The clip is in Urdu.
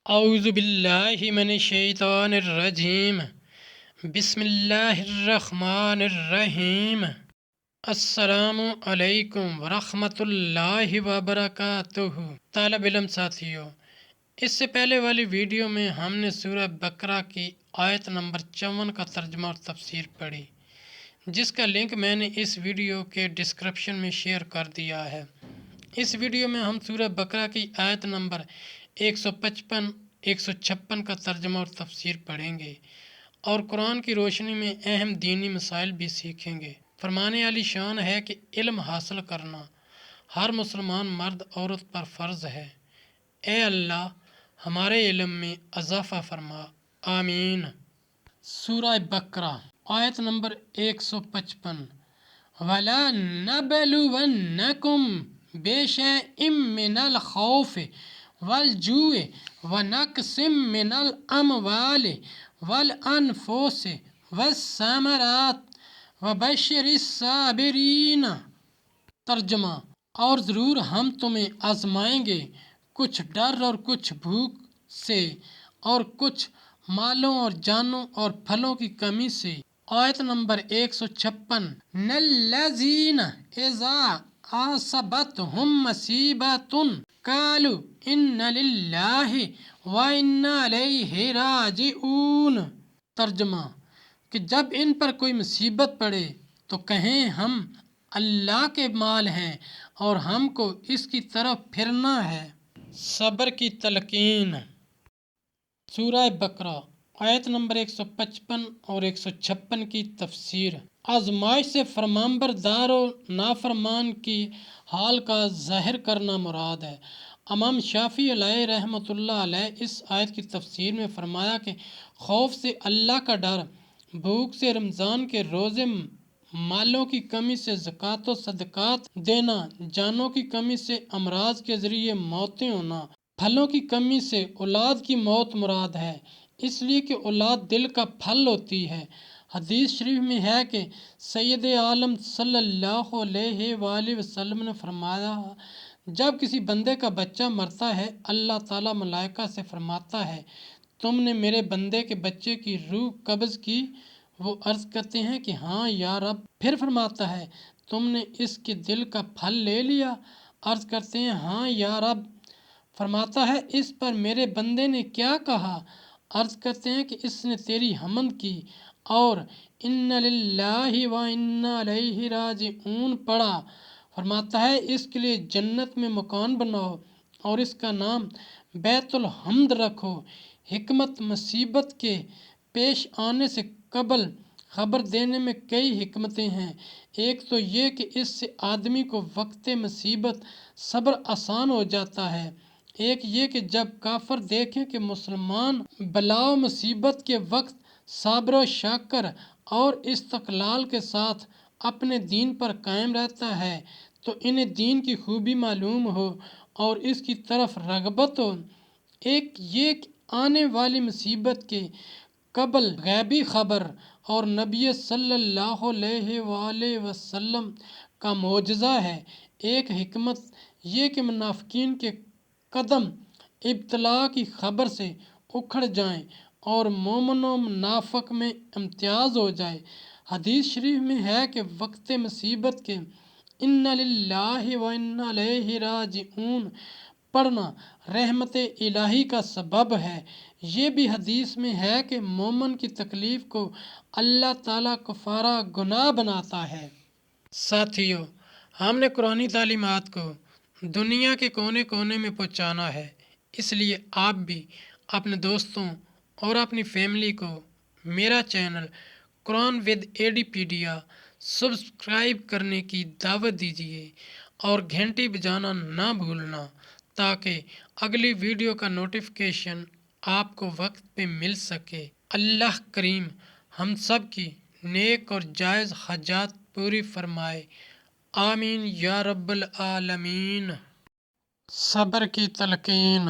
اعوذ باللہ من الشیطان الرجیم بسم اللہ الرحمن الرحیم۔ السلام علیکم ورحمۃ اللہ وبرکاتہ۔ طالب علم ساتھیوں، اس سے پہلے والی ویڈیو میں ہم نے سورہ بقرہ کی آیت نمبر 54 کا ترجمہ اور تفسیر پڑھی، جس کا لنک میں نے اس ویڈیو کے ڈسکرپشن میں شیئر کر دیا ہے۔ اس ویڈیو میں ہم سورہ بقرہ کی آیت نمبر 155 156 کا ترجمہ اور تفسیر پڑھیں گے اور قرآن کی روشنی میں اہم دینی مسائل بھی سیکھیں گے۔ فرمانے علی شان ہے کہ علم حاصل کرنا ہر مسلمان مرد عورت پر فرض ہے۔ اے اللہ ہمارے علم میں اضافہ فرما، آمین۔ سورہ بقرہ آیت نمبر 155۔ وَلَا نَبْلُوَنَّكُمْ بِشَيْءٍ مِّنَ الْخَوْفِ وَالْجُوعِ وَنَقْصٍ مِّنَ الْأَمْوَالِ وَالْأَنفُسِ وَالثَّمَرَاتِ وَبَشِّرِ الصَّابِرِينَ۔ ترجمہ: اور ضرور ہم تمہیں آزمائیں گے کچھ ڈر اور کچھ بھوک سے اور کچھ مالوں اور جانوں اور پھلوں کی کمی سے۔ آیت نمبر 156۔ الَّذِينَ إِذَا أَصَابَتْهُم مُّصِیبَةٌ قَالُوا إِنَّا لِلَّهِ وَإِنَّا إِلَیْهِ رَاجِعُونَ۔ ترجمہ: کہ جب ان پر کوئی مصیبت پڑے تو کہیں ہم اللہ کے مال ہیں اور ہم کو اس کی طرف پھرنا ہے۔ صبر کی تلقین۔ سورہ بقرہ آیت نمبر 155 اور 156 کی تفسیر۔ آزمائش سے فرمانبردار و نافرمان کی حال کا ظاہر کرنا مراد ہے۔ امام شافعی علیہ رحمۃ اللہ علیہ اس آیت کی تفسیر میں فرمایا کہ خوف سے اللہ کا ڈر، بھوک سے رمضان کے روزے، مالوں کی کمی سے زکوٰۃ و صدقات دینا، جانوں کی کمی سے امراض کے ذریعے موتیں ہونا، پھلوں کی کمی سے اولاد کی موت مراد ہے، اس لیے کہ اولاد دل کا پھل ہوتی ہے۔ حدیث شریف میں ہے کہ سید عالم صلی اللہ علیہ وآلہ وسلم نے فرمایا، جب کسی بندے کا بچہ مرتا ہے اللہ تعالیٰ ملائکہ سے فرماتا ہے تم نے میرے بندے کے بچے کی روح قبض کی؟ وہ عرض کرتے ہیں کہ ہاں یا رب۔ پھر فرماتا ہے تم نے اس کے دل کا پھل لے لیا؟ عرض کرتے ہیں ہاں یا رب۔ فرماتا ہے اس پر میرے بندے نے کیا کہا؟ عرض کرتے ہیں کہ اس نے تیری حمد کی اور اِنَّا لِلَّهِ وَإِنَّا إِلَیْهِ رَاجِعُونَ پڑھا۔ فرماتا ہے اس کے لیے جنت میں مکان بناؤ اور اس کا نام بیت الحمد رکھو۔ حکمت: مصیبت کے پیش آنے سے قبل خبر دینے میں کئی حکمتیں ہیں۔ ایک تو یہ کہ اس سے آدمی کو وقت مصیبت صبر آسان ہو جاتا ہے۔ ایک یہ کہ جب کافر دیکھیں کہ مسلمان بلا و مصیبت کے وقت صابر و شاکر اور استقلال کے ساتھ اپنے دین پر قائم رہتا ہے تو انہیں دین کی خوبی معلوم ہو اور اس کی طرف رغبت ہو۔ ایک یہ کہ آنے والی مصیبت کے قبل غیبی خبر اور نبی صلی اللہ علیہ وآلہ وسلم کا معجزہ ہے۔ ایک حکمت یہ کہ منافقین کے قدم ابتلا کی خبر سے اکھڑ جائیں اور مومن و منافق میں امتیاز ہو جائے۔ حدیث شریف میں ہے کہ وقت مصیبت کے اِنَّا لِلَّهِ وَإِنَّا إِلَیْهِ رَاجِعُونَ پڑھنا رحمت الہی کا سبب ہے۔ یہ بھی حدیث میں ہے کہ مومن کی تکلیف کو اللہ تعالیٰ کفارہ گناہ بناتا ہے۔ ساتھیو، ہم نے قرآنی تعلیمات کو دنیا کے کونے کونے میں پہنچانا ہے، اس لیے آپ بھی اپنے دوستوں اور اپنی فیملی کو میرا چینل قرآن ود ایڈی پیڈیا سبسکرائب کرنے کی دعوت دیجیے اور گھنٹی بجانا نہ بھولنا تاکہ اگلی ویڈیو کا نوٹیفیکیشن آپ کو وقت پہ مل سکے۔ اللہ کریم ہم سب کی نیک اور جائز حاجات پوری فرمائے، آمین یا رب العالمین۔ صبر کی تلقین۔